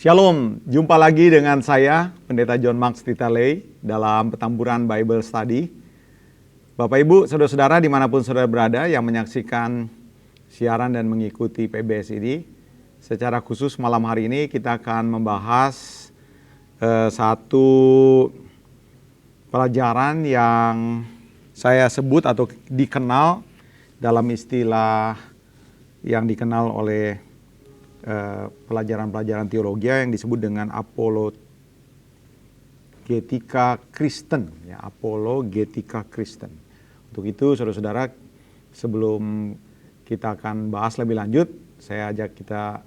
Shalom, jumpa lagi dengan saya, Pendeta John Max Titalei, dalam Petamburan Bible Study. Bapak Ibu, saudara-saudara dimanapun saudara berada yang menyaksikan siaran dan mengikuti PBS ini, secara khusus malam hari ini kita akan membahas satu pelajaran yang saya sebut atau dikenal dalam istilah yang dikenal oleh pelajaran-pelajaran teologi yang disebut dengan apologetika Kristen, ya, apologetika Kristen. Untuk itu, saudara-saudara, sebelum kita akan bahas lebih lanjut, saya ajak kita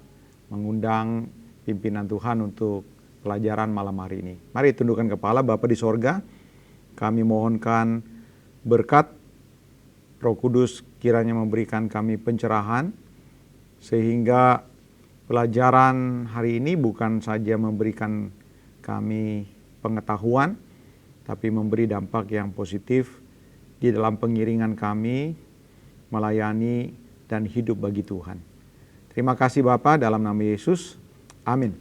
mengundang pimpinan Tuhan untuk pelajaran malam hari ini. Mari tundukkan kepala. Bapa di sorga, kami mohonkan berkat Roh Kudus kiranya memberikan kami pencerahan, sehingga pelajaran hari ini bukan saja memberikan kami pengetahuan, tapi memberi dampak yang positif di dalam pengiringan kami melayani dan hidup bagi Tuhan. Terima kasih Bapa, dalam nama Yesus. Amin.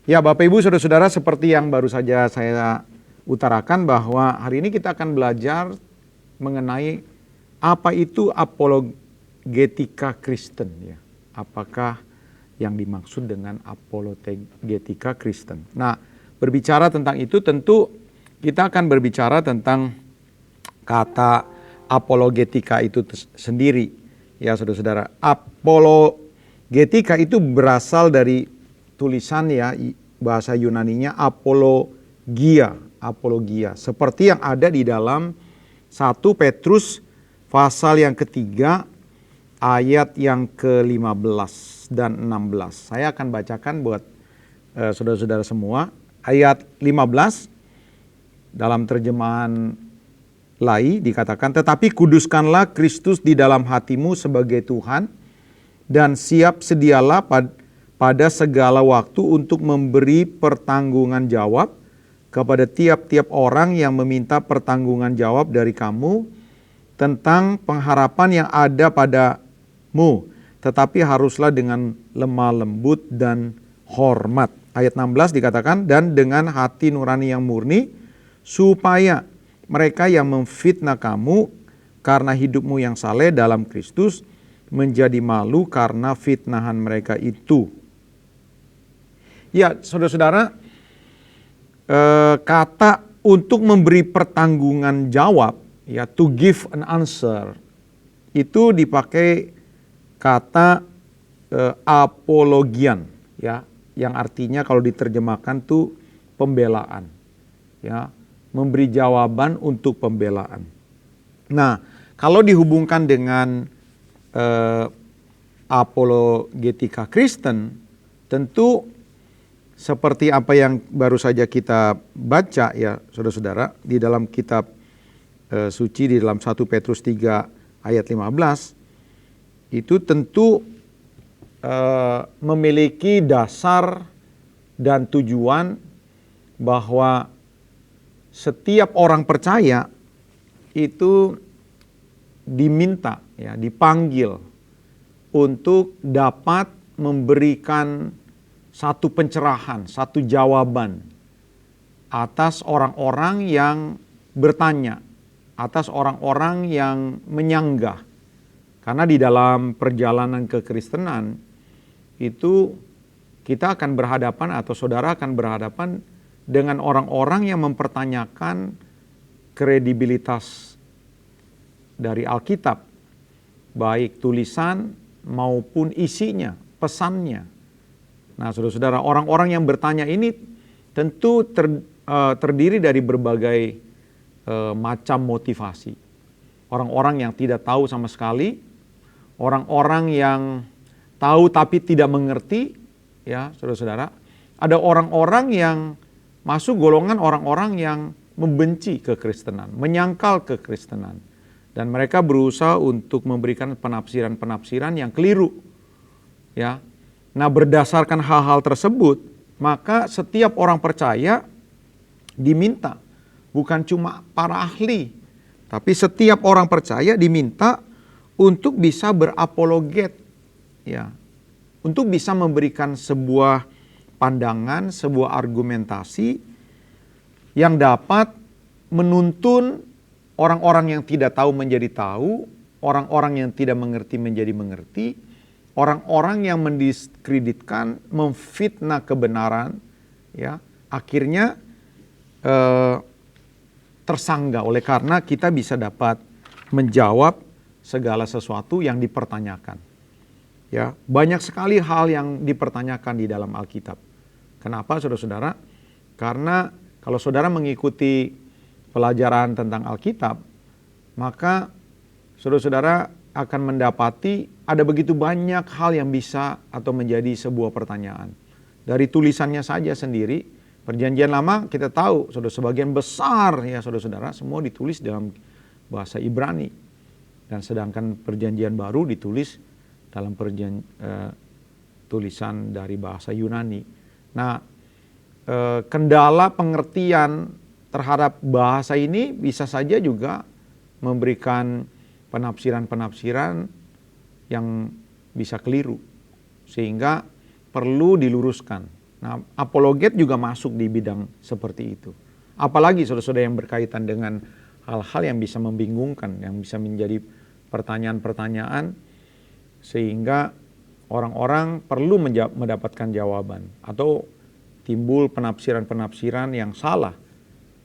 Ya Bapak Ibu saudara-saudara, seperti yang baru saja saya utarakan bahwa hari ini kita akan belajar mengenai apa itu apologetika Kristen, ya. Apakah yang dimaksud dengan apologetika Kristen. Nah, berbicara tentang itu tentu kita akan berbicara tentang kata apologetika itu sendiri. Ya saudara-saudara, apologetika itu berasal dari tulisan, ya, bahasa Yunaninya apologia. Seperti yang ada di dalam 1 Petrus pasal yang ketiga ayat yang ke-15 dan 16. Saya akan bacakan buat saudara-saudara semua. Ayat 15 dalam terjemahan Lai dikatakan, "Tetapi kuduskanlah Kristus di dalam hatimu sebagai Tuhan, dan siap sedialah pada segala waktu untuk memberi pertanggungan jawab kepada tiap-tiap orang yang meminta pertanggungan jawab dari kamu tentang pengharapan yang ada padamu, tetapi haruslah dengan lemah lembut dan hormat." Ayat 16 dikatakan, "Dan dengan hati nurani yang murni, supaya mereka yang memfitnah kamu karena hidupmu yang saleh dalam Kristus menjadi malu karena fitnahan mereka itu." Ya, saudara-saudara, kata untuk memberi pertanggungan jawab, ya, to give an answer, itu dipakai kata apologian, ya, yang artinya kalau diterjemahkan tuh pembelaan, ya, memberi jawaban untuk pembelaan. Nah, kalau dihubungkan dengan apologetika Kristen, tentu seperti apa yang baru saja kita baca, ya saudara-saudara, di dalam kitab suci, di dalam 1 Petrus 3 ayat 15, itu tentu memiliki dasar dan tujuan bahwa setiap orang percaya itu diminta, ya, dipanggil untuk dapat memberikan satu pencerahan, satu jawaban atas orang-orang yang bertanya, atas orang-orang yang menyanggah. Karena di dalam perjalanan kekristenan itu kita akan berhadapan, atau saudara akan berhadapan dengan orang-orang yang mempertanyakan kredibilitas dari Alkitab, baik tulisan maupun isinya, pesannya. Nah, saudara-saudara, orang-orang yang bertanya ini tentu terdiri dari berbagai macam motivasi. Orang-orang yang tidak tahu sama sekali, orang-orang yang tahu tapi tidak mengerti, ya saudara-saudara. Ada orang-orang yang masuk golongan orang-orang yang membenci kekristenan, menyangkal kekristenan. Dan mereka berusaha untuk memberikan penafsiran-penafsiran yang keliru. Ya. Nah, berdasarkan hal-hal tersebut, maka setiap orang percaya diminta, bukan cuma para ahli, tapi setiap orang percaya diminta untuk bisa berapologet, ya, untuk bisa memberikan sebuah pandangan, sebuah argumentasi yang dapat menuntun orang-orang yang tidak tahu menjadi tahu, orang-orang yang tidak mengerti menjadi mengerti, orang-orang yang mendiskreditkan, memfitnah kebenaran, ya, akhirnya tersanggah oleh karena kita bisa dapat menjawab segala sesuatu yang dipertanyakan. Ya, banyak sekali hal yang dipertanyakan di dalam Alkitab. Kenapa, saudara-saudara? Karena kalau saudara mengikuti pelajaran tentang Alkitab, maka saudara-saudara akan mendapati ada begitu banyak hal yang bisa atau menjadi sebuah pertanyaan. Dari tulisannya saja sendiri, Perjanjian Lama kita tahu, saudara, sebagian besar ya saudara-saudara semua ditulis dalam bahasa Ibrani. Dan sedangkan Perjanjian Baru ditulis dalam tulisan dari bahasa Yunani. Nah, kendala pengertian terhadap bahasa ini bisa saja juga memberikan penafsiran-penafsiran yang bisa keliru, sehingga perlu diluruskan. Nah, apologet juga masuk di bidang seperti itu. Apalagi saudara-saudara yang berkaitan dengan hal-hal yang bisa membingungkan, yang bisa menjadi pertanyaan-pertanyaan, sehingga orang-orang perlu mendapatkan jawaban, atau timbul penafsiran-penafsiran yang salah.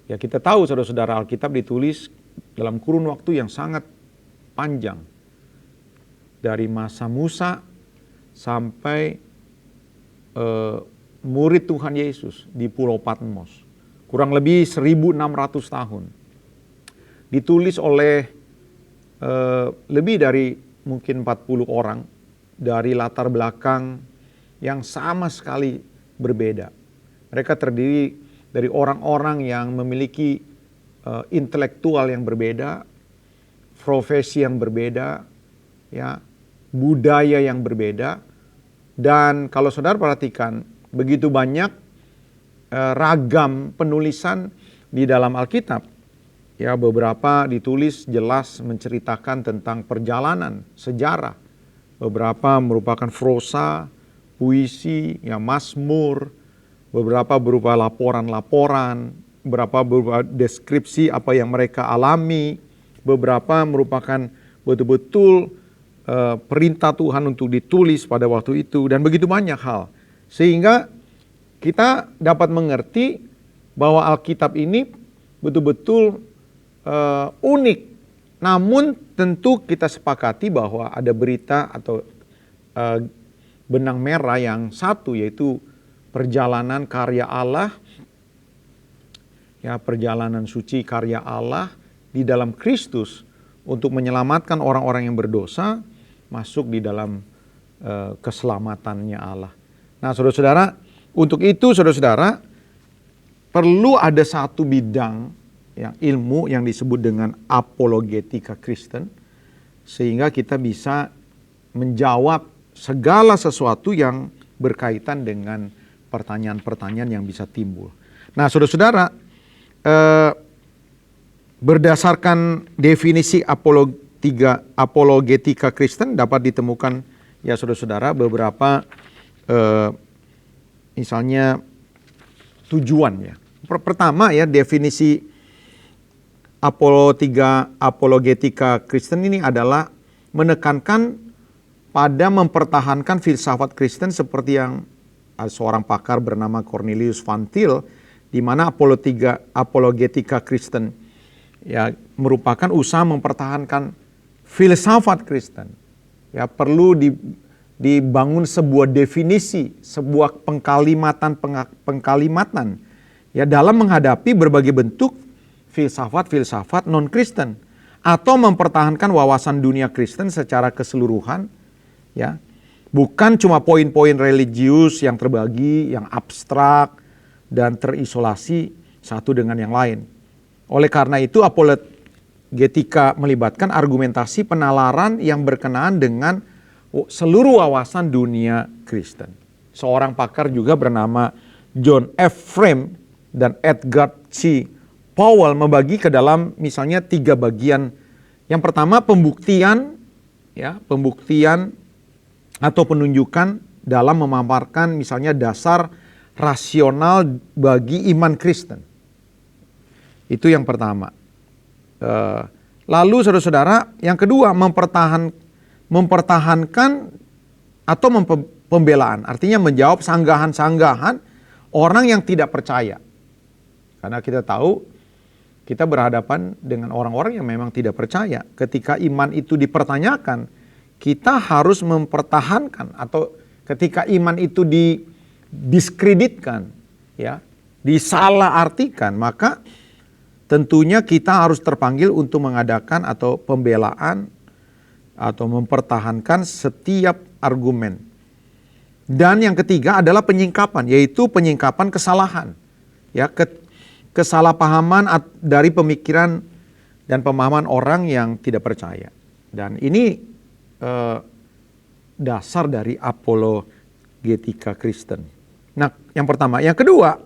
Ya, kita tahu saudara-saudara, Alkitab ditulis dalam kurun waktu yang sangat panjang. Dari masa Musa sampai murid Tuhan Yesus di Pulau Patmos. Kurang lebih 1600 tahun. Ditulis oleh lebih dari mungkin 40 orang dari latar belakang yang sama sekali berbeda. Mereka terdiri dari orang-orang yang memiliki intelektual yang berbeda, profesi yang berbeda, ya, budaya yang berbeda. Dan kalau saudara perhatikan, begitu banyak ragam penulisan di dalam Alkitab. Ya, beberapa ditulis jelas menceritakan tentang perjalanan, sejarah. Beberapa merupakan prosa, puisi, ya, mazmur. Beberapa berupa laporan-laporan, beberapa berupa deskripsi apa yang mereka alami. Beberapa merupakan betul-betul perintah Tuhan untuk ditulis pada waktu itu, dan begitu banyak hal. Sehingga kita dapat mengerti bahwa Alkitab ini betul-betul unik. Namun tentu kita sepakati bahwa ada berita atau benang merah yang satu, yaitu perjalanan karya Allah, ya, perjalanan suci karya Allah di dalam Kristus untuk menyelamatkan orang-orang yang berdosa masuk di dalam keselamatannya Allah. Nah, saudara-saudara, untuk itu saudara-saudara perlu ada satu bidang, ya, ilmu yang disebut dengan apologetika Kristen, sehingga kita bisa menjawab segala sesuatu yang berkaitan dengan pertanyaan-pertanyaan yang bisa timbul. Nah, saudara-saudara, berdasarkan definisi apologetika Kristen dapat ditemukan, ya saudara-saudara, beberapa misalnya tujuan, ya. Pertama, ya, definisi apologetika Kristen ini adalah menekankan pada mempertahankan filsafat Kristen seperti yang seorang pakar bernama Cornelius Van Til, di mana apologetika Kristen, ya, merupakan usaha mempertahankan filsafat Kristen. Ya, perlu dibangun sebuah definisi, sebuah pengkalimatan, ya, dalam menghadapi berbagai bentuk filsafat-filsafat non-Kristen, atau mempertahankan wawasan dunia Kristen secara keseluruhan, ya, Bukan cuma poin-poin religius yang terbagi, yang abstrak, dan terisolasi satu dengan yang lain. Oleh karena itu, apologetika melibatkan argumentasi penalaran yang berkenaan dengan seluruh wawasan dunia Kristen. Seorang pakar juga bernama John F. Frame dan Edgar C. Powell membagi ke dalam misalnya 3 bagian. Yang pertama pembuktian atau penunjukan dalam memaparkan misalnya dasar rasional bagi iman Kristen. Itu yang pertama. Lalu saudara-saudara, yang kedua mempertahankan atau pembelaan. Artinya menjawab sanggahan-sanggahan orang yang tidak percaya. Karena kita tahu kita berhadapan dengan orang-orang yang memang tidak percaya. Ketika iman itu dipertanyakan, kita harus mempertahankan, atau ketika iman itu didiskreditkan, disalahartikan, maka tentunya kita harus terpanggil untuk mengadakan atau pembelaan atau mempertahankan setiap argumen. Dan yang ketiga adalah penyingkapan, yaitu penyingkapan kesalahan, kesalahpahaman dari pemikiran dan pemahaman orang yang tidak percaya. Dan ini dasar dari apologetika Kristen. Nah, yang pertama. Yang kedua,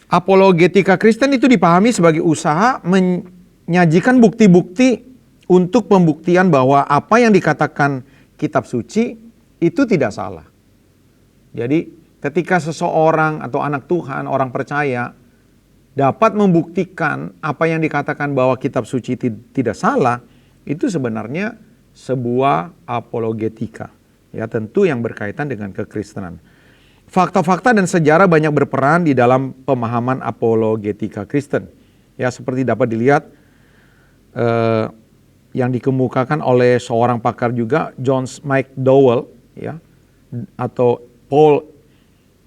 apologetika Kristen itu dipahami sebagai usaha menyajikan bukti-bukti untuk pembuktian bahwa apa yang dikatakan kitab suci itu tidak salah. Jadi, ketika seseorang atau anak Tuhan, orang percaya, dapat membuktikan apa yang dikatakan bahwa kitab suci tidak salah, itu sebenarnya sebuah apologetika, tentu yang berkaitan dengan kekristenan. Fakta-fakta dan sejarah banyak berperan di dalam pemahaman apologetika Kristen. Seperti dapat dilihat yang dikemukakan oleh seorang pakar juga, John McDowell, atau Paul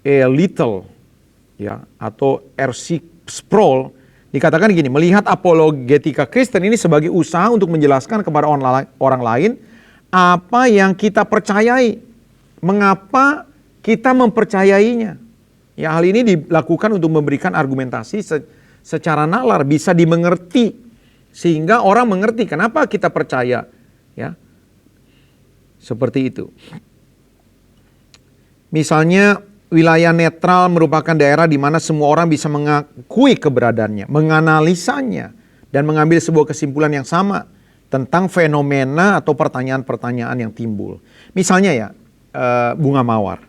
A. Little, atau R.C. Sproul. Dikatakan gini, melihat apologetika Kristen ini sebagai usaha untuk menjelaskan kepada orang lain apa yang kita percayai, mengapa kita mempercayainya. Hal ini dilakukan untuk memberikan argumentasi secara nalar, bisa dimengerti, sehingga orang mengerti kenapa kita percaya. Seperti itu. Misalnya, wilayah netral merupakan daerah di mana semua orang bisa mengakui keberadaannya, menganalisanya, dan mengambil sebuah kesimpulan yang sama tentang fenomena atau pertanyaan-pertanyaan yang timbul. Misalnya bunga mawar.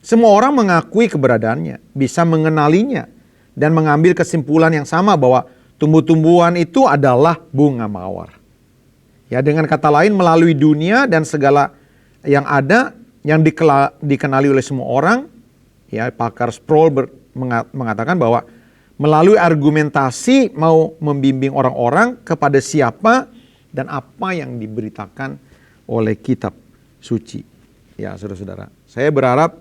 Semua orang mengakui keberadaannya, bisa mengenalinya, dan mengambil kesimpulan yang sama bahwa tumbuh-tumbuhan itu adalah bunga mawar. Dengan kata lain, melalui dunia dan segala yang ada, yang dikenali oleh semua orang, pakar Sproul mengatakan bahwa melalui argumentasi mau membimbing orang-orang kepada siapa dan apa yang diberitakan oleh kitab suci. Saudara-saudara, saya berharap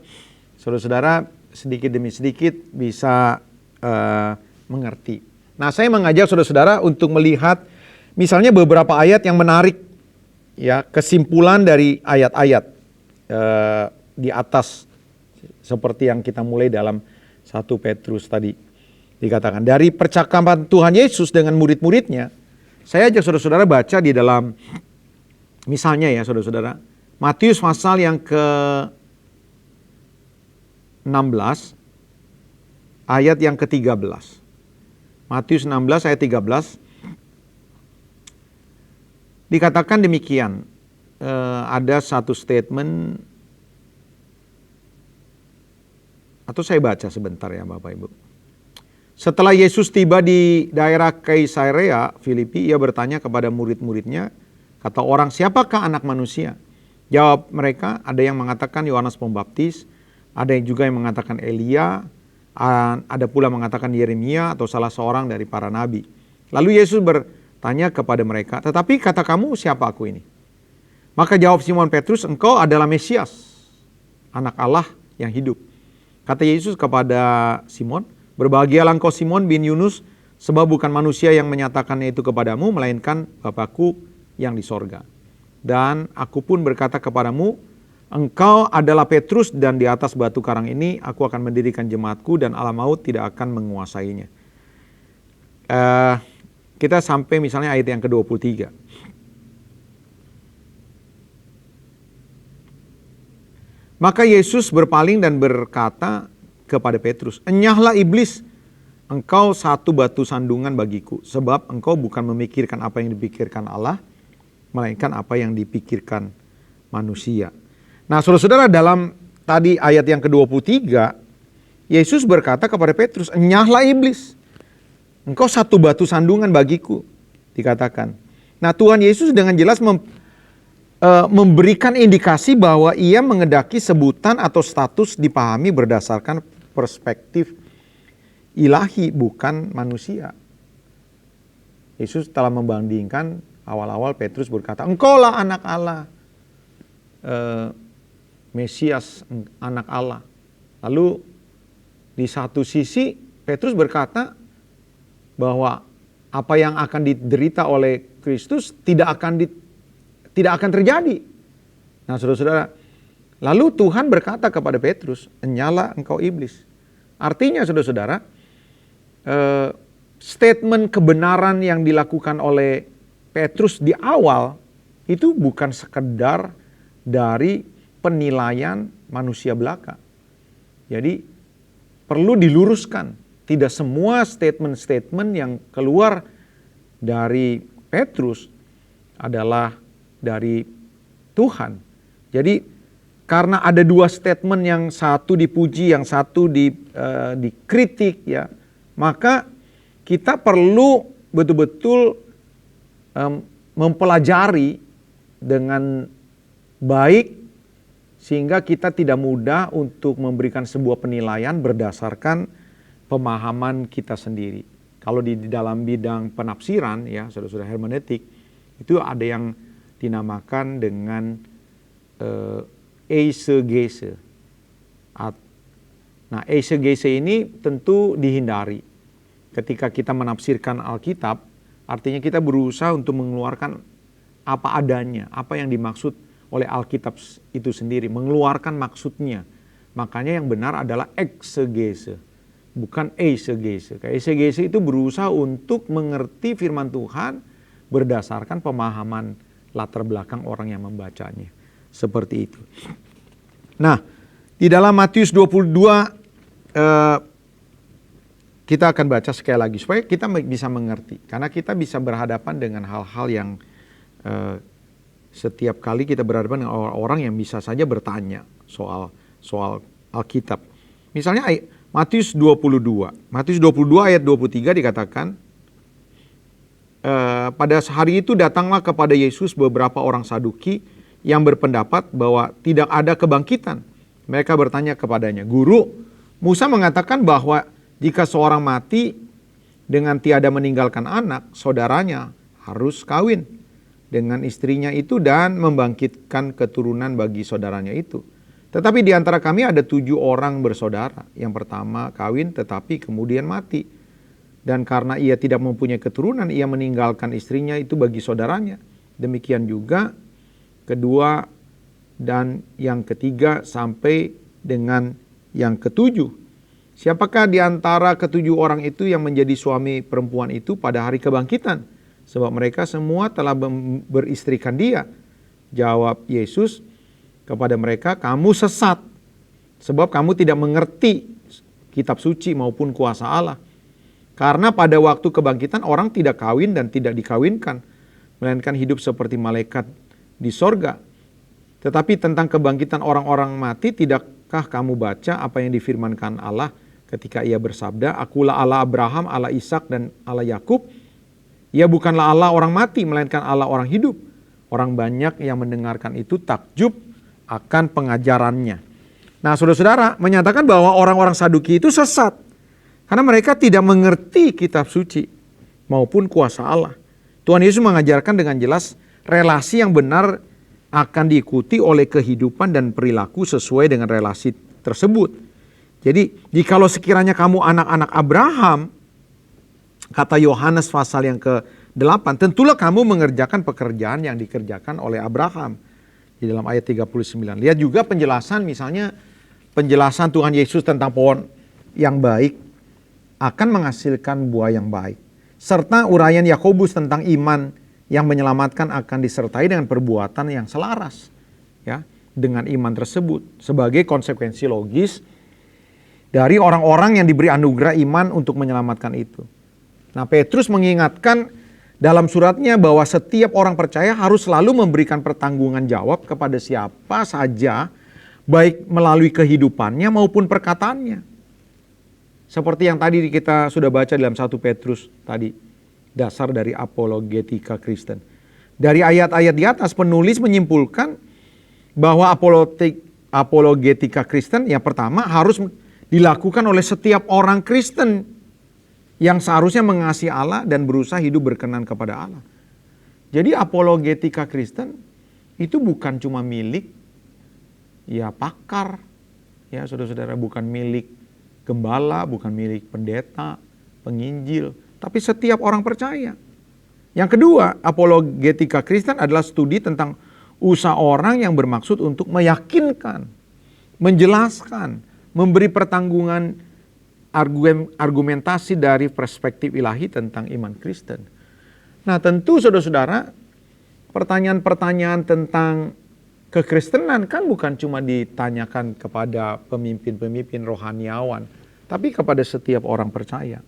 saudara-saudara sedikit demi sedikit bisa mengerti. Nah, saya mengajak saudara-saudara untuk melihat misalnya beberapa ayat yang menarik, kesimpulan dari ayat-ayat di atas, seperti yang kita mulai dalam 1 Petrus tadi. Dikatakan dari percakapan Tuhan Yesus dengan murid-muridnya. Saya ajak saudara-saudara baca di dalam, misalnya saudara-saudara, Matius pasal yang ke-16 ayat yang ke-13. Matius 16 ayat 13 dikatakan demikian. Ada satu statement, atau saya baca sebentar Bapak Ibu. Setelah Yesus tiba di daerah Kaisarea Filipi, ia bertanya kepada murid-muridnya, kata orang, siapakah anak manusia? Jawab mereka, ada yang mengatakan Yohanes Pembaptis, ada yang juga yang mengatakan Elia, ada pula mengatakan Yeremia atau salah seorang dari para nabi. Lalu Yesus bertanya kepada mereka, tetapi kata kamu siapa aku ini? Maka jawab Simon Petrus, engkau adalah Mesias, anak Allah yang hidup. Kata Yesus kepada Simon, berbahagialah engkau Simon bin Yunus, sebab bukan manusia yang menyatakannya itu kepadamu, melainkan Bapakku yang di sorga. Dan aku pun berkata kepadamu, Engkau adalah Petrus dan di atas batu karang ini aku akan mendirikan jemaatku dan alam maut tidak akan menguasainya. Kita sampai misalnya ayat yang ke-23. Maka Yesus berpaling dan berkata kepada Petrus, "Enyahlah iblis, engkau satu batu sandungan bagiku, sebab engkau bukan memikirkan apa yang dipikirkan Allah, melainkan apa yang dipikirkan manusia." Nah, saudara-saudara, dalam tadi ayat yang ke-23, Yesus berkata kepada Petrus, "Enyahlah iblis, engkau satu batu sandungan bagiku," dikatakan. Nah, Tuhan Yesus dengan jelas memberikan indikasi bahwa ia mengendaki sebutan atau status dipahami berdasarkan perspektif ilahi, bukan manusia. Yesus telah membandingkan, awal-awal Petrus berkata, "Engkaulah anak Allah, Mesias, anak Allah." Lalu di satu sisi Petrus berkata bahwa apa yang akan diderita oleh Kristus tidak akan terjadi. Nah, saudara-saudara, lalu Tuhan berkata kepada Petrus, "Enyahlah engkau iblis." Artinya, saudara-saudara, statement kebenaran yang dilakukan oleh Petrus di awal itu bukan sekedar dari penilaian manusia belaka. Jadi perlu diluruskan, tidak semua statement-statement yang keluar dari Petrus adalah dari Tuhan. Jadi karena ada dua statement, yang satu dipuji, yang satu dikritik, ya, maka kita perlu betul-betul mempelajari dengan baik sehingga kita tidak mudah untuk memberikan sebuah penilaian berdasarkan pemahaman kita sendiri. Kalau di dalam bidang penafsiran, ya, saudara-saudara, hermeneutik, itu ada yang dinamakan dengan eisegese. Nah, eisegese ini tentu dihindari. Ketika kita menafsirkan Alkitab, artinya kita berusaha untuk mengeluarkan apa adanya, apa yang dimaksud oleh Alkitab itu sendiri, mengeluarkan maksudnya. Makanya yang benar adalah eksegese, bukan eisegese. Eisegese itu berusaha untuk mengerti firman Tuhan berdasarkan pemahaman latar belakang orang yang membacanya. Seperti itu. Nah, di dalam Matius 22 kita akan baca sekali lagi supaya kita bisa mengerti. Karena kita bisa berhadapan dengan hal-hal yang setiap kali kita berhadapan dengan orang-orang yang bisa saja bertanya soal Alkitab. Misalnya Matius 22. Matius 22 ayat 23 dikatakan, pada hari itu datanglah kepada Yesus beberapa orang Saduki yang berpendapat bahwa tidak ada kebangkitan. Mereka bertanya kepadanya, "Guru, Musa mengatakan bahwa jika seorang mati dengan tiada meninggalkan anak, saudaranya harus kawin dengan istrinya itu dan membangkitkan keturunan bagi saudaranya itu. Tetapi di antara kami ada 7 orang bersaudara. Yang pertama kawin tetapi kemudian mati. Dan karena ia tidak mempunyai keturunan, ia meninggalkan istrinya itu bagi saudaranya. Demikian juga kedua dan yang ketiga sampai dengan yang ketujuh. Siapakah di antara ketujuh orang itu yang menjadi suami perempuan itu pada hari kebangkitan? Sebab mereka semua telah beristrikan dia." Jawab Yesus kepada mereka, "Kamu sesat, sebab kamu tidak mengerti kitab suci maupun kuasa Allah. Karena pada waktu kebangkitan orang tidak kawin dan tidak dikawinkan, melainkan hidup seperti malaikat di sorga. Tetapi tentang kebangkitan orang-orang mati, tidakkah kamu baca apa yang difirmankan Allah ketika ia bersabda, 'Akulah Allah Abraham, Allah Ishak dan Allah Yakub.' Ia bukanlah Allah orang mati, melainkan Allah orang hidup." Orang banyak yang mendengarkan itu takjub akan pengajarannya. Nah, saudara-saudara, menyatakan bahwa orang-orang Saduki itu sesat. Karena mereka tidak mengerti kitab suci maupun kuasa Allah. Tuhan Yesus mengajarkan dengan jelas relasi yang benar akan diikuti oleh kehidupan dan perilaku sesuai dengan relasi tersebut. Jadi, jikalau sekiranya kamu anak-anak Abraham, kata Yohanes pasal yang ke-8, tentulah kamu mengerjakan pekerjaan yang dikerjakan oleh Abraham. di dalam ayat 39. Lihat juga penjelasan, misalnya penjelasan Tuhan Yesus tentang pohon yang baik akan menghasilkan buah yang baik. Serta uraian Yakobus tentang iman yang menyelamatkan akan disertai dengan perbuatan yang selaras, ya, dengan iman tersebut sebagai konsekuensi logis dari orang-orang yang diberi anugerah iman untuk menyelamatkan itu. Nah, Petrus mengingatkan dalam suratnya bahwa setiap orang percaya harus selalu memberikan pertanggungan jawab kepada siapa saja, baik melalui kehidupannya maupun perkataannya. Seperti yang tadi kita sudah baca dalam 1 Petrus tadi, dasar dari apologetika Kristen. Dari ayat-ayat di atas, penulis menyimpulkan bahwa apologetika Kristen yang pertama harus dilakukan oleh setiap orang Kristen yang seharusnya mengasihi Allah dan berusaha hidup berkenan kepada Allah. Jadi apologetika Kristen itu bukan cuma milik ya pakar, ya saudara-saudara, bukan milik gembala, bukan milik pendeta, penginjil, tapi setiap orang percaya. Yang kedua, apologetika Kristen adalah studi tentang usaha orang yang bermaksud untuk meyakinkan, menjelaskan, memberi pertanggungan argumentasi dari perspektif ilahi tentang iman Kristen. Nah, tentu saudara-saudara, pertanyaan-pertanyaan tentang kekristenan kan bukan cuma ditanyakan kepada pemimpin-pemimpin rohaniawan, tapi kepada setiap orang percaya.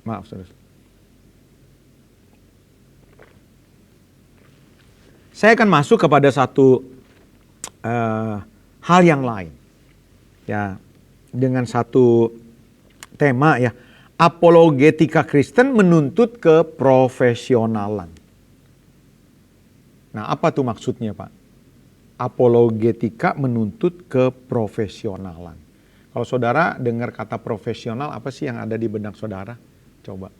Maaf, saudara. Saya akan masuk kepada satu hal yang lain, ya, dengan satu tema, ya, apologetika Kristen menuntut keprofesionalan. Nah, apa tuh maksudnya, Pak? Apologetika menuntut keprofesionalan. Kalau saudara dengar kata profesional, apa sih yang ada di benak saudara? Coba.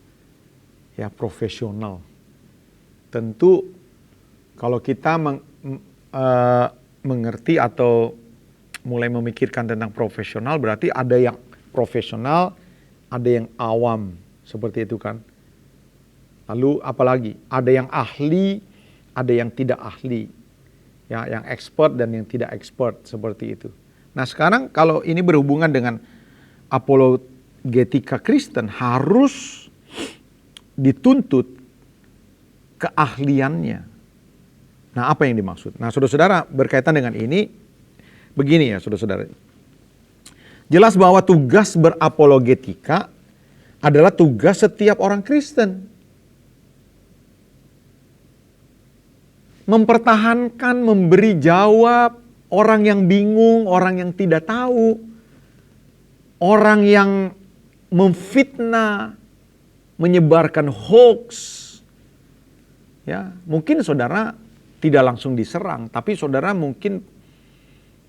Ya, profesional. Tentu kalau kita mengerti atau mulai memikirkan tentang profesional, berarti ada yang profesional, ada yang awam, seperti itu kan. Lalu apalagi? Ada yang ahli, ada yang tidak ahli. Ya, yang expert dan yang tidak expert, seperti itu. Nah, sekarang kalau ini berhubungan dengan apologetika Kristen, harus dituntut keahliannya. Nah, apa yang dimaksud? Nah, saudara-saudara, berkaitan dengan ini, begini ya saudara-saudara. Jelas bahwa tugas berapologetika adalah tugas setiap orang Kristen. Mempertahankan, memberi jawab orang yang bingung, orang yang tidak tahu, orang yang memfitnah, menyebarkan hoax. Ya, mungkin saudara tidak langsung diserang, tapi saudara mungkin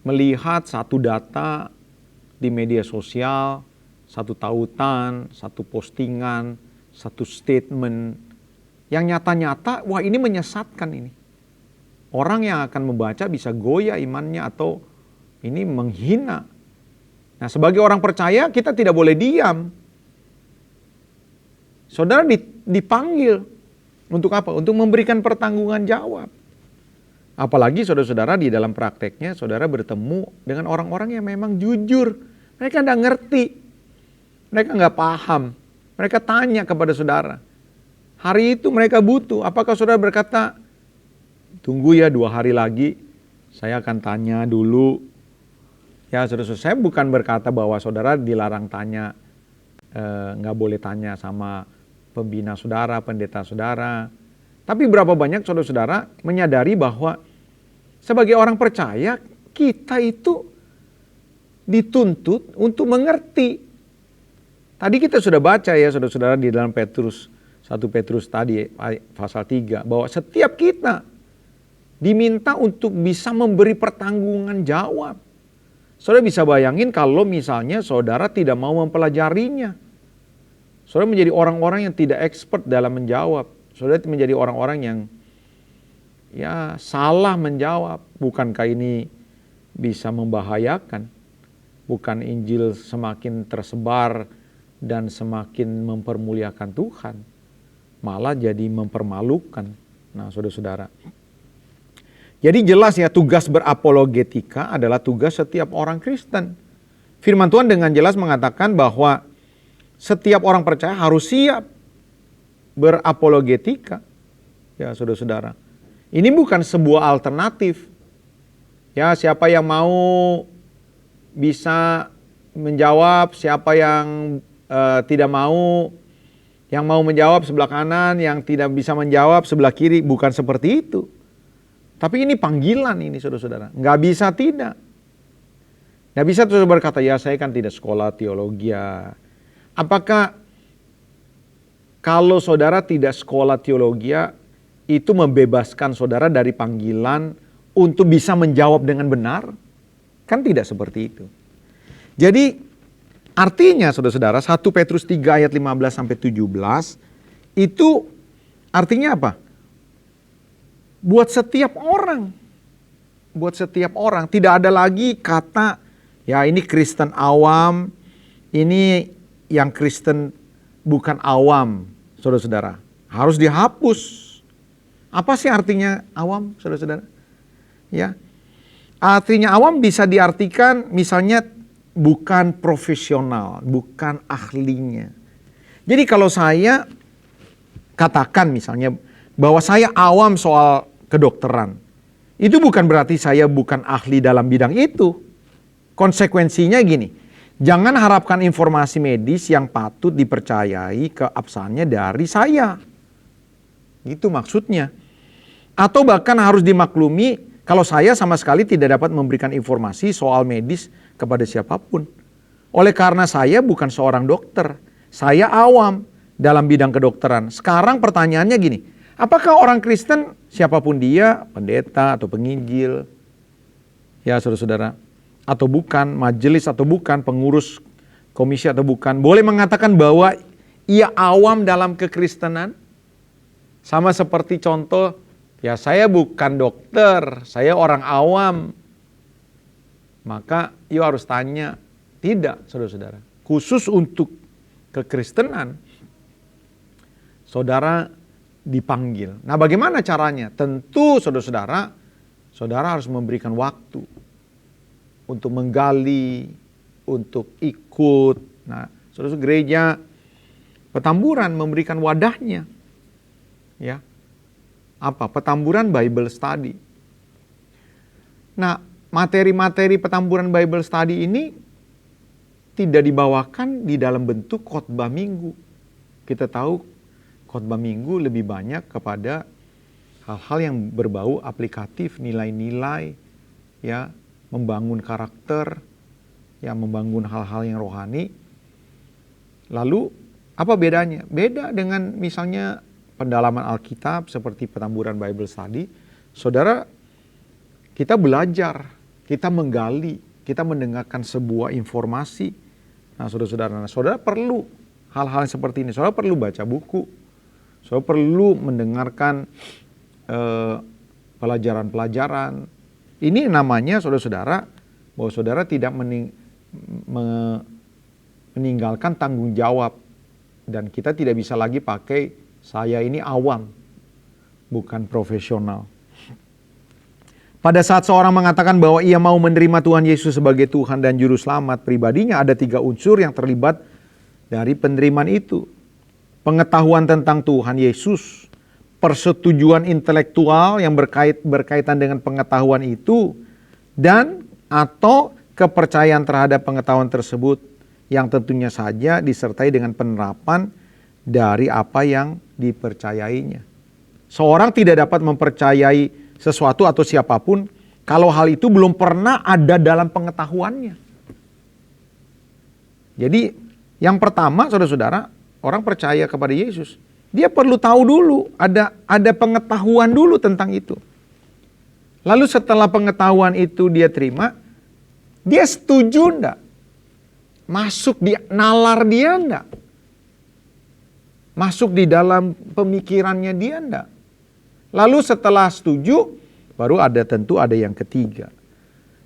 melihat satu data di media sosial, satu tautan, satu postingan, satu statement yang nyata-nyata, wah ini menyesatkan ini. Orang yang akan membaca bisa goyah imannya atau ini menghina. Nah, sebagai orang percaya kita tidak boleh diam. Saudara dipanggil untuk apa? Untuk memberikan pertanggungan jawab. Apalagi saudara-saudara di dalam prakteknya saudara bertemu dengan orang-orang yang memang jujur. Mereka tidak ngerti. Mereka nggak paham. Mereka tanya kepada saudara. Hari itu mereka butuh. Apakah saudara berkata, tunggu ya 2 hari lagi, saya akan tanya dulu. Ya saudara-saudara, saya bukan berkata bahwa saudara dilarang tanya, nggak boleh tanya sama pembina saudara, pendeta saudara. Tapi berapa banyak saudara-saudara menyadari bahwa sebagai orang percaya kita itu dituntut untuk mengerti. Tadi kita sudah baca ya saudara-saudara di dalam Petrus, 1 Petrus tadi pasal 3, bahwa setiap kita diminta untuk bisa memberi pertanggungan jawab. Saudara bisa bayangin kalau misalnya saudara tidak mau mempelajarinya. Saudara menjadi orang-orang yang tidak expert dalam menjawab. Saudara menjadi orang-orang yang ya salah menjawab. Bukankah ini bisa membahayakan? Bukan Injil semakin tersebar dan semakin mempermuliakan Tuhan, malah jadi mempermalukan, Nah, saudara-saudara. Jadi jelas ya, tugas berapologetika adalah tugas setiap orang Kristen. Firman Tuhan dengan jelas mengatakan bahwa setiap orang percaya harus siap berapologetika. Ya, saudara-saudara. Ini bukan sebuah alternatif. Ya, siapa yang mau bisa menjawab, siapa yang tidak mau, yang mau menjawab sebelah kanan, yang tidak bisa menjawab sebelah kiri, bukan seperti itu. Tapi ini panggilan ini, saudara-saudara. Nggak bisa tidak. Nggak bisa saudara berkata, ya saya kan tidak sekolah teologi. Apakah kalau saudara tidak sekolah teologi, itu membebaskan saudara dari panggilan untuk bisa menjawab dengan benar? Kan tidak seperti itu. Jadi artinya saudara-saudara, 1 Petrus 3 ayat 15-17 itu artinya apa? Buat setiap orang. Buat setiap orang. Tidak ada lagi kata, ya ini Kristen awam, ini yang Kristen bukan awam, saudara-saudara. Harus dihapus. Apa sih artinya awam, saudara-saudara? Ya, artinya awam bisa diartikan misalnya bukan profesional, bukan ahlinya. Jadi kalau saya katakan misalnya bahwa saya awam soal kedokteran, itu bukan berarti saya bukan ahli dalam bidang itu. Konsekuensinya gini, jangan harapkan informasi medis yang patut dipercayai keabsahannya dari saya. Gitu maksudnya. Atau bahkan harus dimaklumi kalau saya sama sekali tidak dapat memberikan informasi soal medis kepada siapapun. Oleh karena saya bukan seorang dokter, saya awam dalam bidang kedokteran. Sekarang pertanyaannya gini, apakah orang Kristen siapapun dia, pendeta atau penginjil, ya saudara-saudara, atau bukan, majelis atau bukan, pengurus komisi atau bukan, boleh mengatakan bahwa ia awam dalam kekristenan? Sama seperti contoh, ya saya bukan dokter, saya orang awam. Maka you harus tanya, tidak saudara-saudara. Khusus untuk kekristenan, saudara dipanggil. Nah bagaimana caranya? Tentu saudara-saudara, saudara harus memberikan waktu untuk menggali, untuk ikut. Nah saudara gereja Petamburan memberikan wadahnya. Ya, apa? Petamburan Bible Study. Nah materi-materi Petamburan Bible Study ini tidak dibawakan di dalam bentuk khotbah minggu. Kita tahu khotbah minggu lebih banyak kepada hal-hal yang berbau aplikatif, nilai-nilai, ya, membangun karakter, ya, membangun hal-hal yang rohani. Lalu apa bedanya? Beda dengan misalnya pendalaman Alkitab seperti Petamburan Bible Study. Saudara, kita belajar, kita menggali, kita mendengarkan sebuah informasi. Nah, saudara perlu hal-hal seperti ini. Saudara perlu baca buku. Saudara perlu mendengarkan pelajaran-pelajaran. Ini namanya saudara-saudara bahwa saudara tidak meninggalkan tanggung jawab. Dan kita tidak bisa lagi pakai saya ini awam, bukan profesional. Pada saat seorang mengatakan bahwa ia mau menerima Tuhan Yesus sebagai Tuhan dan Juru Selamat pribadinya, ada 3 unsur yang terlibat dari penerimaan itu. Pengetahuan tentang Tuhan Yesus, persetujuan intelektual yang berkaitan dengan pengetahuan itu, dan atau kepercayaan terhadap pengetahuan tersebut yang tentunya saja disertai dengan penerapan dari apa yang dipercayainya. Seorang tidak dapat mempercayai sesuatu atau siapapun kalau hal itu belum pernah ada dalam pengetahuannya. Jadi yang pertama saudara-saudara, orang percaya kepada Yesus, dia perlu tahu dulu, ada pengetahuan dulu tentang itu. Lalu setelah pengetahuan itu dia terima, dia setuju enggak? Masuk di nalar dia enggak? Masuk di dalam pemikirannya dia enggak? Lalu setelah setuju, baru tentu ada yang ketiga.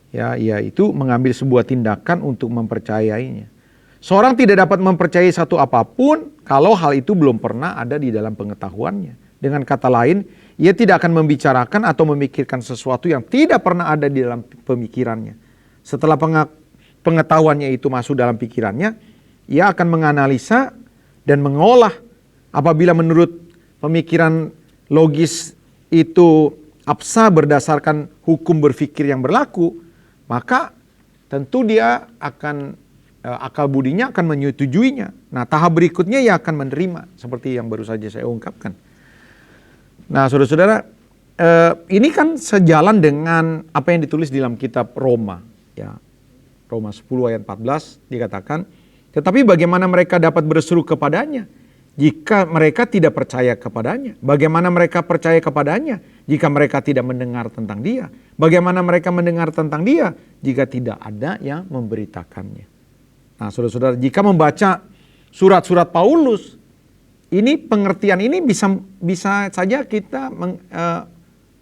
Ya, yaitu mengambil sebuah tindakan untuk mempercayainya. Seorang tidak dapat mempercayai satu apapun kalau hal itu belum pernah ada di dalam pengetahuannya. Dengan kata lain, Ia tidak akan membicarakan atau memikirkan sesuatu yang tidak pernah ada di dalam pemikirannya. Setelah pengetahuannya itu masuk dalam pikirannya, ia akan menganalisa dan mengolah. Apabila menurut pemikiran logis itu absah berdasarkan hukum berpikir yang berlaku, maka tentu dia akan akal budinya akan menyetujuinya. Nah, tahap berikutnya ia akan menerima, seperti yang baru saja saya ungkapkan. Nah, saudara-saudara, ini kan sejalan dengan apa yang ditulis di dalam kitab Roma, ya. Roma 10 ayat 14 dikatakan, tetapi bagaimana mereka dapat berseru kepadanya jika mereka tidak percaya kepadanya? Bagaimana mereka percaya kepadanya jika mereka tidak mendengar tentang dia? Bagaimana mereka mendengar tentang dia jika tidak ada yang memberitakannya? Nah, saudara-saudara, jika membaca surat-surat Paulus, ini pengertian ini bisa saja kita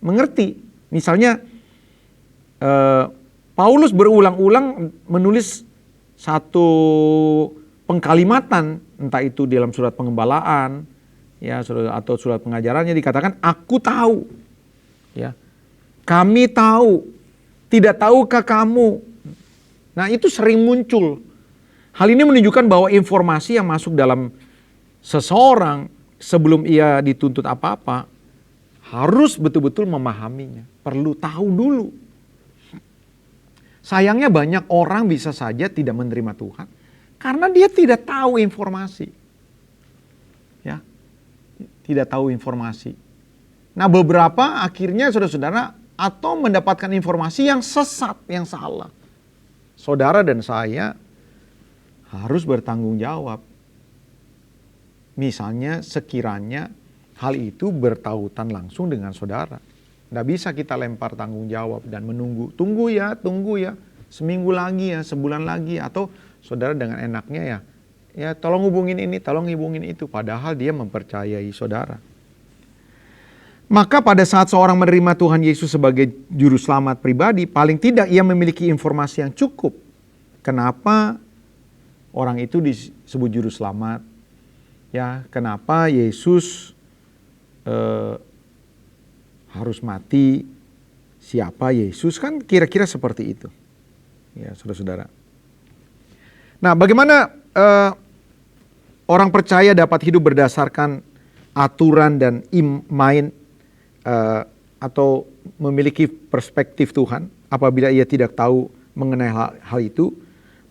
mengerti. Misalnya Paulus berulang-ulang menulis satu pengkalimatan, entah itu dalam surat pengembalaan, ya, atau surat pengajarannya dikatakan, aku tahu, ya, kami tahu, tidak tahukah kamu? Nah, itu sering muncul. Hal ini menunjukkan bahwa informasi yang masuk dalam seseorang sebelum ia dituntut apa-apa harus betul-betul memahaminya, perlu tahu dulu. Sayangnya banyak orang bisa saja tidak menerima Tuhan karena dia tidak tahu informasi. Ya. Tidak tahu informasi. Nah, beberapa akhirnya saudara-saudara atau mendapatkan informasi yang sesat, yang salah. Saudara dan saya harus bertanggung jawab. Misalnya sekiranya hal itu bertautan langsung dengan saudara. Tidak bisa kita lempar tanggung jawab dan menunggu. Tunggu ya, seminggu lagi ya, sebulan lagi. Atau saudara dengan enaknya ya tolong hubungin ini, tolong hubungin itu. Padahal dia mempercayai saudara. Maka pada saat seorang menerima Tuhan Yesus sebagai juru selamat pribadi, paling tidak ia memiliki informasi yang cukup. Kenapa orang itu disebut juru selamat? Ya, kenapa Yesus harus mati? Siapa Yesus? Kan kira-kira seperti itu. Ya, saudara-saudara. Nah, bagaimana orang percaya dapat hidup berdasarkan aturan dan iman atau memiliki perspektif Tuhan apabila ia tidak tahu mengenai hal itu?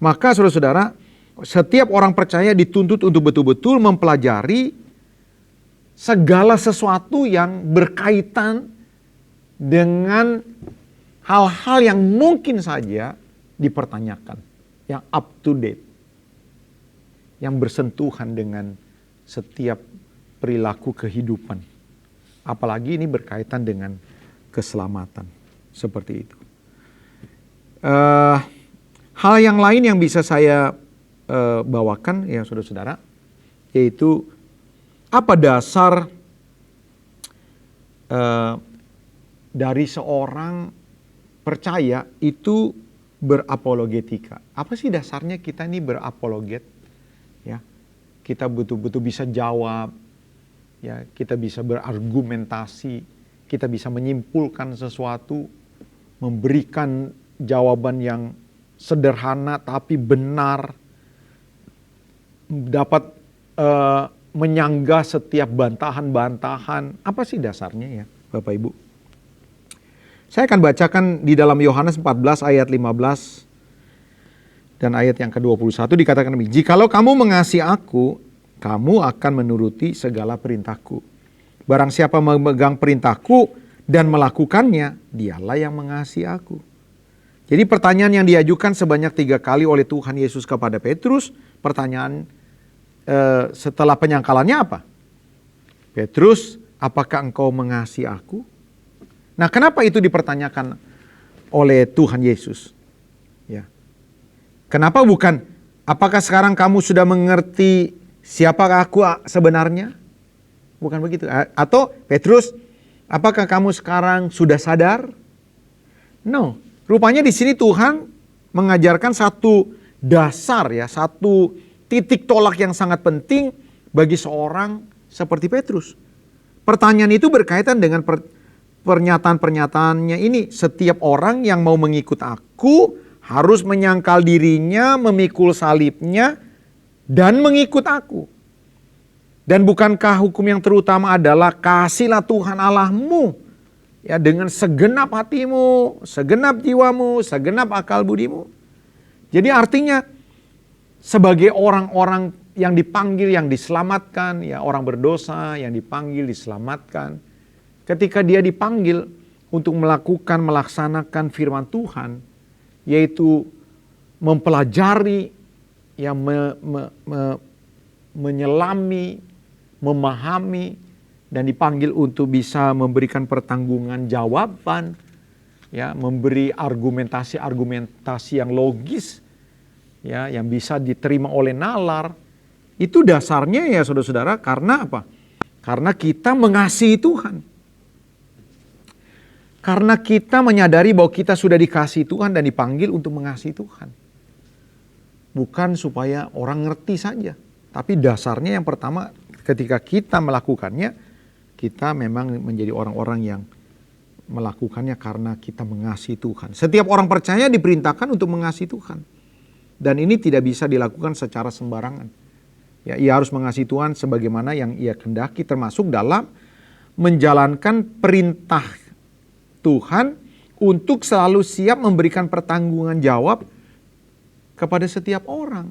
Maka saudara-saudara, setiap orang percaya dituntut untuk betul-betul mempelajari segala sesuatu yang berkaitan dengan hal-hal yang mungkin saja dipertanyakan, yang up to date, yang bersentuhan dengan setiap perilaku kehidupan. Apalagi ini berkaitan dengan keselamatan, seperti itu. Hal yang lain yang bisa saya bawakan ya saudara-saudara, yaitu apa dasar dari seorang percaya itu berapologetika. Apa sih dasarnya kita ini berapologet? Ya, kita betul-betul bisa jawab, ya, kita bisa berargumentasi, kita bisa menyimpulkan sesuatu, memberikan jawaban yang sederhana tapi benar, dapat menyanggah setiap bantahan-bantahan. Apa sih dasarnya ya Bapak Ibu? Saya akan bacakan di dalam Yohanes 14 ayat 15 dan ayat yang ke-21 dikatakan demikian. Jikalau kamu mengasihi aku, kamu akan menuruti segala perintahku. Barang siapa memegang perintahku dan melakukannya, dialah yang mengasihi aku. Jadi pertanyaan yang diajukan sebanyak 3 kali oleh Tuhan Yesus kepada Petrus, pertanyaan setelah penyangkalannya apa? Petrus, apakah engkau mengasihi aku? Nah, kenapa itu dipertanyakan oleh Tuhan Yesus? Ya. Kenapa bukan, apakah sekarang kamu sudah mengerti siapa aku sebenarnya? Bukan begitu. Atau Petrus, apakah kamu sekarang sudah sadar? No. Rupanya di sini Tuhan mengajarkan satu dasar ya, satu titik tolak yang sangat penting bagi seorang seperti Petrus. pertanyaan itu berkaitan dengan pernyataan-pernyataannya ini. Setiap orang yang mau mengikut aku harus menyangkal dirinya, memikul salibnya, dan mengikut aku. Dan bukankah hukum yang terutama adalah kasihlah Tuhan Allahmu ya dengan segenap hatimu, segenap jiwamu, segenap akal budimu. Jadi artinya sebagai orang-orang yang dipanggil, yang diselamatkan, ya orang berdosa yang dipanggil, diselamatkan. Ketika dia dipanggil untuk melaksanakan firman Tuhan, yaitu mempelajari, ya menyelami, memahami, dan dipanggil untuk bisa memberikan pertanggungan jawaban, ya memberi argumentasi yang logis, ya yang bisa diterima oleh nalar. Itu dasarnya ya saudara-saudara karena apa? Karena kita mengasihi Tuhan. Karena kita menyadari bahwa kita sudah dikasihi Tuhan dan dipanggil untuk mengasihi Tuhan. Bukan supaya orang ngerti saja. Tapi dasarnya yang pertama ketika kita melakukannya, kita memang menjadi orang-orang yang melakukannya karena kita mengasihi Tuhan. Setiap orang percaya diperintahkan untuk mengasihi Tuhan. Dan ini tidak bisa dilakukan secara sembarangan. Ya, ia harus mengasihi Tuhan sebagaimana yang ia kehendaki, termasuk dalam menjalankan perintah Tuhan untuk selalu siap memberikan pertanggungan jawab kepada setiap orang.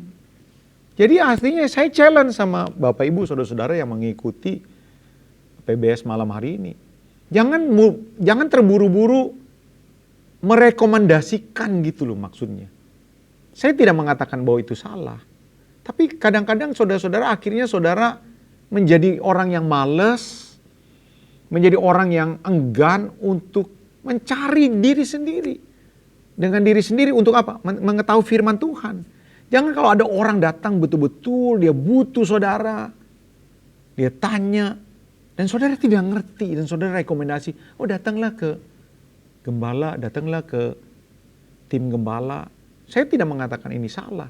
Jadi artinya saya challenge sama Bapak Ibu saudara-saudara yang mengikuti PBS malam hari ini. Jangan terburu-buru merekomendasikan gitu loh maksudnya. Saya tidak mengatakan bahwa itu salah. Tapi kadang-kadang saudara-saudara akhirnya saudara menjadi orang yang malas, menjadi orang yang enggan untuk mencari diri sendiri. Dengan diri sendiri untuk apa? Mengetahui firman Tuhan. Jangan kalau ada orang datang betul-betul dia butuh saudara. Dia tanya. Dan saudara tidak ngerti. Dan saudara rekomendasi. Oh datanglah ke gembala. Datanglah ke tim gembala. Saya tidak mengatakan ini salah.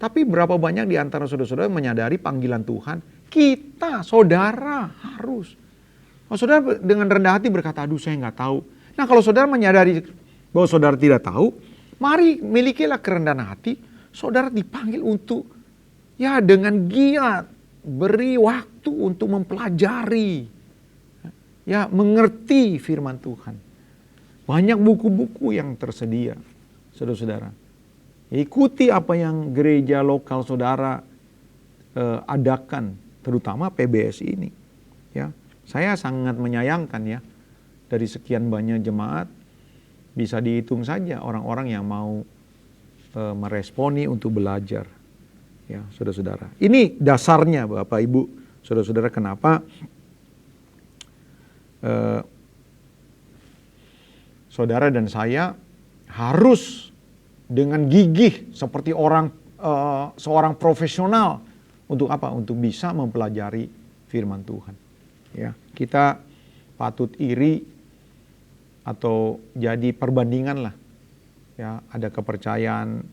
Tapi berapa banyak di antara saudara-saudara menyadari panggilan Tuhan. Kita saudara harus. Kalau saudara dengan rendah hati berkata aduh saya nggak tahu. Nah kalau saudara menyadari bahwa saudara tidak tahu. Mari milikilah kerendahan hati. Saudara dipanggil untuk ya dengan giat beri waktu untuk mempelajari, ya mengerti firman Tuhan. Banyak buku-buku yang tersedia, saudara-saudara. Ikuti apa yang gereja lokal saudara adakan, terutama PBS ini. Ya, saya sangat menyayangkan ya dari sekian banyak jemaat bisa dihitung saja orang-orang yang mau meresponi untuk belajar, ya saudara-saudara. Ini dasarnya Bapak Ibu, saudara-saudara kenapa saudara dan saya harus dengan gigih seperti seorang profesional untuk apa? Untuk bisa mempelajari firman Tuhan. Ya, kita patut iri atau jadi perbandingan lah. Ya, ada kepercayaan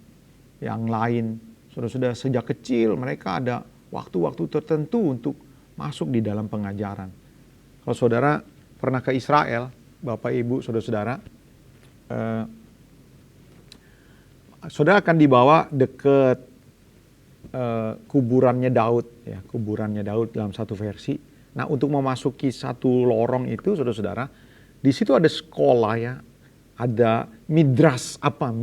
yang lain. Sudah sejak kecil mereka ada waktu-waktu tertentu untuk masuk di dalam pengajaran. Kalau saudara pernah ke Israel, Bapak Ibu, saudara-saudara, saudara akan dibawa dekat kuburannya Daud, ya kuburannya Daud dalam satu versi. Nah, untuk memasuki satu lorong itu, saudara-saudara, di situ ada sekolah ya. Ada midras apa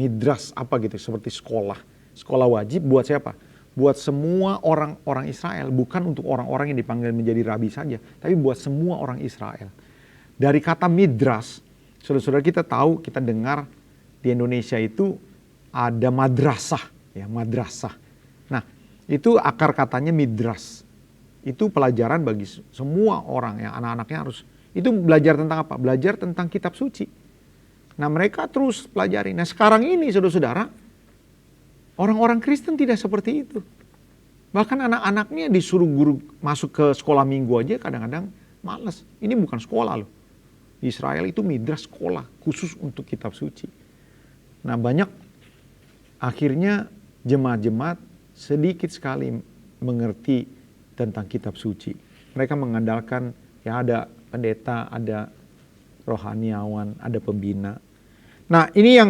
gitu, seperti sekolah wajib buat siapa? Buat semua orang-orang Israel, bukan untuk orang-orang yang dipanggil menjadi rabi saja, tapi buat semua orang Israel. Dari kata midras, saudara-saudara kita tahu, kita dengar di Indonesia itu ada madrasah, ya madrasah. Nah, itu akar katanya midras. Itu pelajaran bagi semua orang, yang anak-anaknya harus, itu belajar tentang apa? Belajar tentang kitab suci. Nah mereka terus pelajari. Nah sekarang ini saudara-saudara, orang-orang Kristen tidak seperti itu. Bahkan anak-anaknya disuruh guru masuk ke sekolah minggu aja kadang-kadang malas. Ini bukan sekolah loh. Di Israel itu midras sekolah khusus untuk kitab suci. Nah banyak akhirnya jemaat-jemaat sedikit sekali mengerti tentang kitab suci. Mereka mengandalkan Ya, ada pendeta, ada rohaniawan, ada pembina. Nah, ini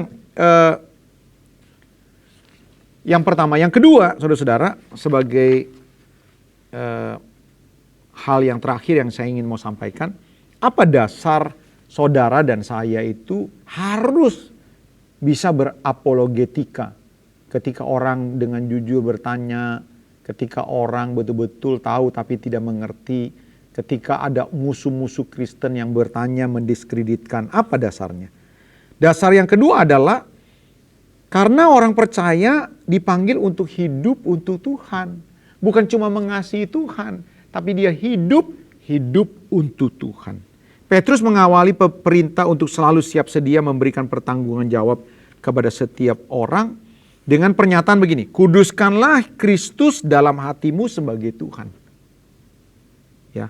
yang pertama. Yang kedua, saudara-saudara, sebagai hal yang terakhir yang saya ingin mau sampaikan, apa dasar saudara dan saya itu harus bisa berapologetika ketika orang dengan jujur bertanya, ketika orang betul-betul tahu tapi tidak mengerti, ketika ada musuh-musuh Kristen yang bertanya mendiskreditkan. Apa dasarnya? Dasar yang kedua adalah karena orang percaya dipanggil untuk hidup untuk Tuhan. Bukan cuma mengasihi Tuhan, tapi dia hidup untuk Tuhan. Petrus mengawali perintah untuk selalu siap sedia memberikan pertanggungan jawab kepada setiap orang dengan pernyataan begini, kuduskanlah Kristus dalam hatimu sebagai Tuhan. Ya.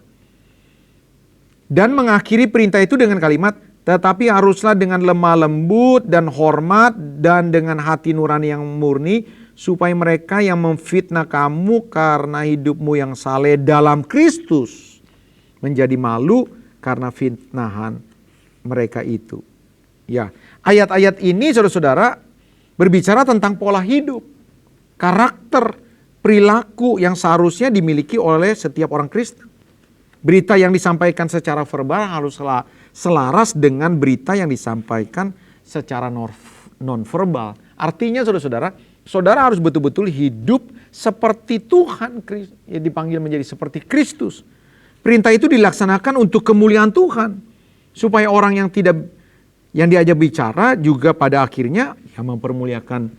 Dan mengakhiri perintah itu dengan kalimat, tetapi haruslah dengan lemah lembut dan hormat dan dengan hati nurani yang murni, supaya mereka yang memfitnah kamu karena hidupmu yang saleh dalam Kristus menjadi malu karena fitnahan mereka itu. Ya, ayat-ayat ini saudara-saudara berbicara tentang pola hidup, karakter, perilaku yang seharusnya dimiliki oleh setiap orang Kristen. Berita yang disampaikan secara verbal harus selaras dengan berita yang disampaikan secara non-verbal. Artinya saudara-saudara, saudara harus betul-betul hidup seperti Tuhan, ya, dipanggil menjadi seperti Kristus. Perintah itu dilaksanakan untuk kemuliaan Tuhan, supaya orang yang diajak bicara juga pada akhirnya yang mempermuliakan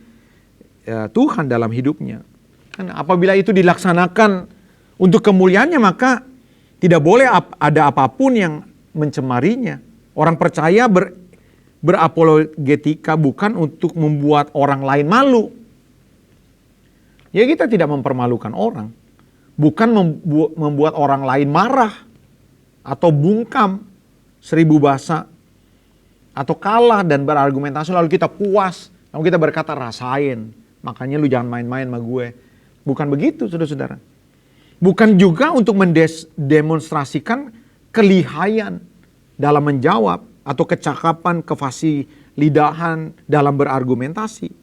Tuhan dalam hidupnya. Dan apabila itu dilaksanakan untuk kemuliaannya, maka tidak boleh ada apapun yang mencemarinya. Orang percaya berapologetika bukan untuk membuat orang lain malu. Ya, kita tidak mempermalukan orang. Bukan membuat orang lain marah atau bungkam 1000 bahasa atau kalah dan berargumentasi lalu kita puas, lalu kita berkata rasain, makanya lu jangan main-main sama gue. Bukan begitu, saudara-saudara. Bukan juga untuk mendemonstrasikan kelihayan dalam menjawab atau kecakapan, kefasilidahan dalam berargumentasi.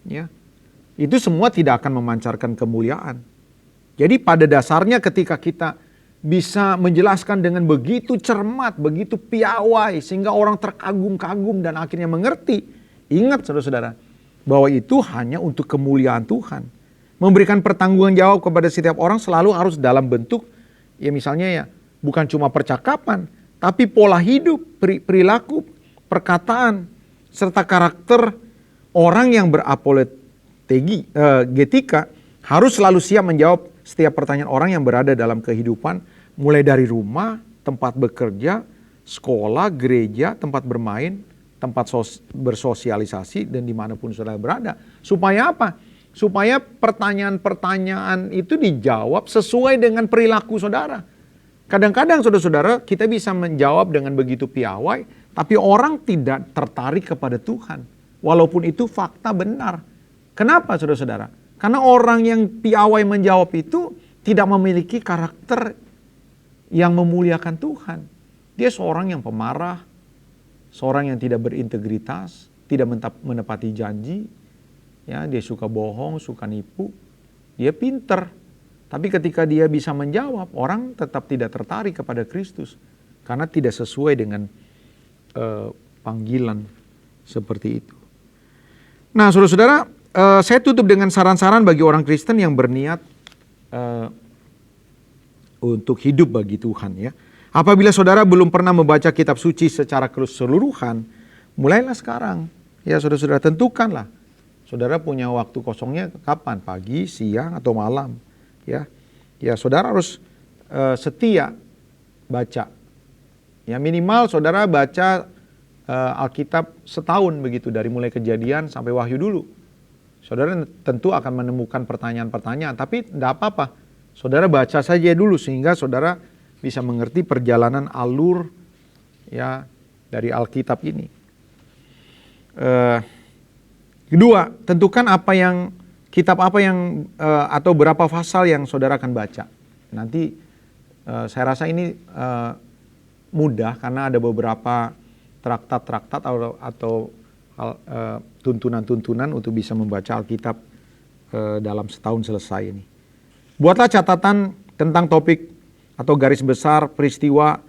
Ya. Itu semua tidak akan memancarkan kemuliaan. Jadi pada dasarnya ketika kita bisa menjelaskan dengan begitu cermat, begitu piawai, sehingga orang terkagum-kagum dan akhirnya mengerti. Ingat saudara-saudara, bahwa itu hanya untuk kemuliaan Tuhan. Memberikan pertanggungan jawab kepada setiap orang selalu harus dalam bentuk, ya misalnya ya, bukan cuma percakapan, tapi pola hidup, perilaku, perkataan, serta karakter orang yang berapologetika harus selalu siap menjawab setiap pertanyaan orang yang berada dalam kehidupan, mulai dari rumah, tempat bekerja, sekolah, gereja, tempat bermain, tempat bersosialisasi, dan dimanapun saudara berada. Supaya apa? Supaya pertanyaan-pertanyaan itu dijawab sesuai dengan perilaku saudara. Kadang-kadang saudara-saudara kita bisa menjawab dengan begitu piawai, tapi orang tidak tertarik kepada Tuhan. Walaupun itu fakta benar. Kenapa saudara-saudara? Karena orang yang piawai menjawab itu tidak memiliki karakter yang memuliakan Tuhan. Dia seorang yang pemarah, seorang yang tidak berintegritas, tidak menepati janji. Ya, dia suka bohong, suka nipu. Dia pinter. Tapi ketika dia bisa menjawab, orang tetap tidak tertarik kepada Kristus. Karena tidak sesuai dengan panggilan seperti itu. Nah, saudara-saudara, saya tutup dengan saran-saran bagi orang Kristen yang berniat untuk hidup bagi Tuhan. Ya, apabila saudara belum pernah membaca kitab suci secara keseluruhan, mulailah sekarang. Ya, saudara-saudara, tentukanlah. Saudara punya waktu kosongnya kapan? Pagi, siang, atau malam? Ya, saudara harus setia baca. Ya, minimal saudara baca Alkitab setahun begitu, dari mulai Kejadian sampai Wahyu dulu. Saudara tentu akan menemukan pertanyaan-pertanyaan, tapi tidak apa-apa. Saudara baca saja dulu sehingga saudara bisa mengerti perjalanan alur ya dari Alkitab ini. Kedua, tentukan kitab apa yang atau berapa pasal yang saudara akan baca. Nanti Saya rasa ini mudah karena ada beberapa traktat-traktat atau tuntunan-tuntunan untuk bisa membaca Alkitab dalam setahun selesai ini. Buatlah catatan tentang topik atau garis besar peristiwa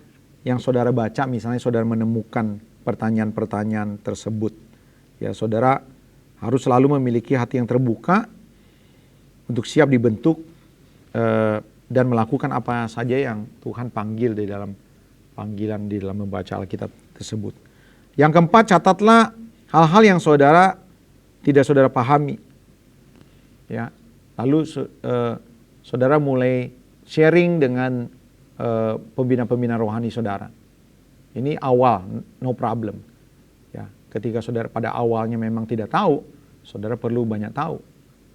yang saudara baca, misalnya saudara menemukan pertanyaan-pertanyaan tersebut. Ya, saudara harus selalu memiliki hati yang terbuka untuk siap dibentuk dan melakukan apa saja yang Tuhan panggil di dalam panggilan di dalam membaca Alkitab tersebut. Yang keempat, catatlah hal-hal yang saudara tidak saudara pahami. Ya, lalu saudara mulai sharing dengan pembina-pembina rohani saudara. Ini awal, no problem. Ya, ketika saudara pada awalnya memang tidak tahu, saudara perlu banyak tahu.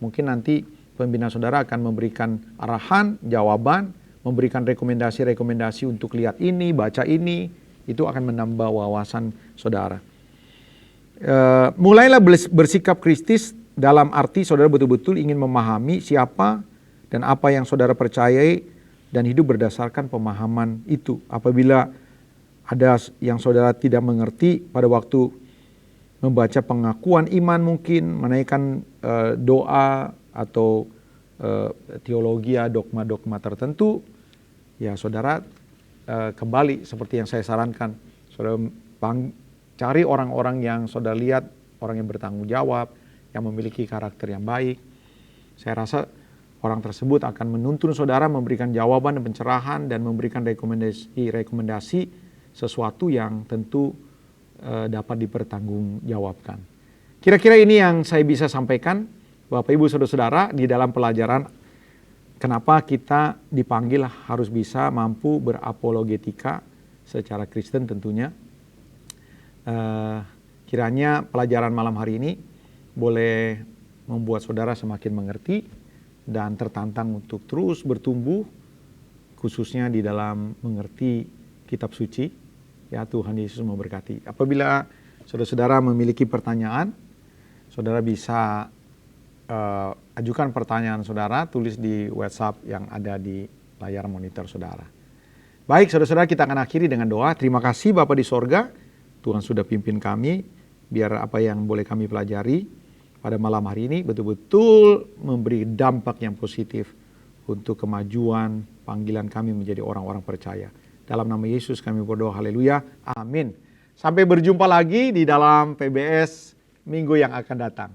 Mungkin nanti pembina saudara akan memberikan arahan, jawaban, memberikan rekomendasi-rekomendasi untuk lihat ini, baca ini, itu akan menambah wawasan saudara. Mulailah bersikap kristis dalam arti saudara betul-betul ingin memahami siapa dan apa yang saudara percayai dan hidup berdasarkan pemahaman itu. Apabila ada yang saudara tidak mengerti pada waktu membaca pengakuan iman mungkin, menaikkan doa atau teologi, dogma-dogma tertentu, ya saudara kembali seperti yang saya sarankan. Saudara cari orang-orang yang saudara lihat, orang yang bertanggung jawab, yang memiliki karakter yang baik. Saya rasa orang tersebut akan menuntun saudara, memberikan jawaban dan pencerahan dan memberikan rekomendasi sesuatu yang tentu dapat dipertanggungjawabkan. Kira-kira ini yang saya bisa sampaikan, Bapak Ibu Saudara-saudara, di dalam pelajaran kenapa kita dipanggil harus bisa mampu berapologetika secara Kristen tentunya. Kiranya pelajaran malam hari ini boleh membuat saudara semakin mengerti dan tertantang untuk terus bertumbuh, khususnya di dalam mengerti kitab suci. Ya, Tuhan Yesus memberkati. Apabila saudara-saudara memiliki pertanyaan, saudara bisa ajukan pertanyaan saudara, tulis di WhatsApp yang ada di layar monitor saudara. Baik, saudara-saudara, kita akan akhiri dengan doa. Terima kasih Bapa di sorga, Tuhan sudah pimpin kami, biar apa yang boleh kami pelajari pada malam hari ini betul-betul memberi dampak yang positif untuk kemajuan panggilan kami menjadi orang-orang percaya. Dalam nama Yesus kami berdoa, haleluya, amin. Sampai berjumpa lagi di dalam PBS minggu yang akan datang.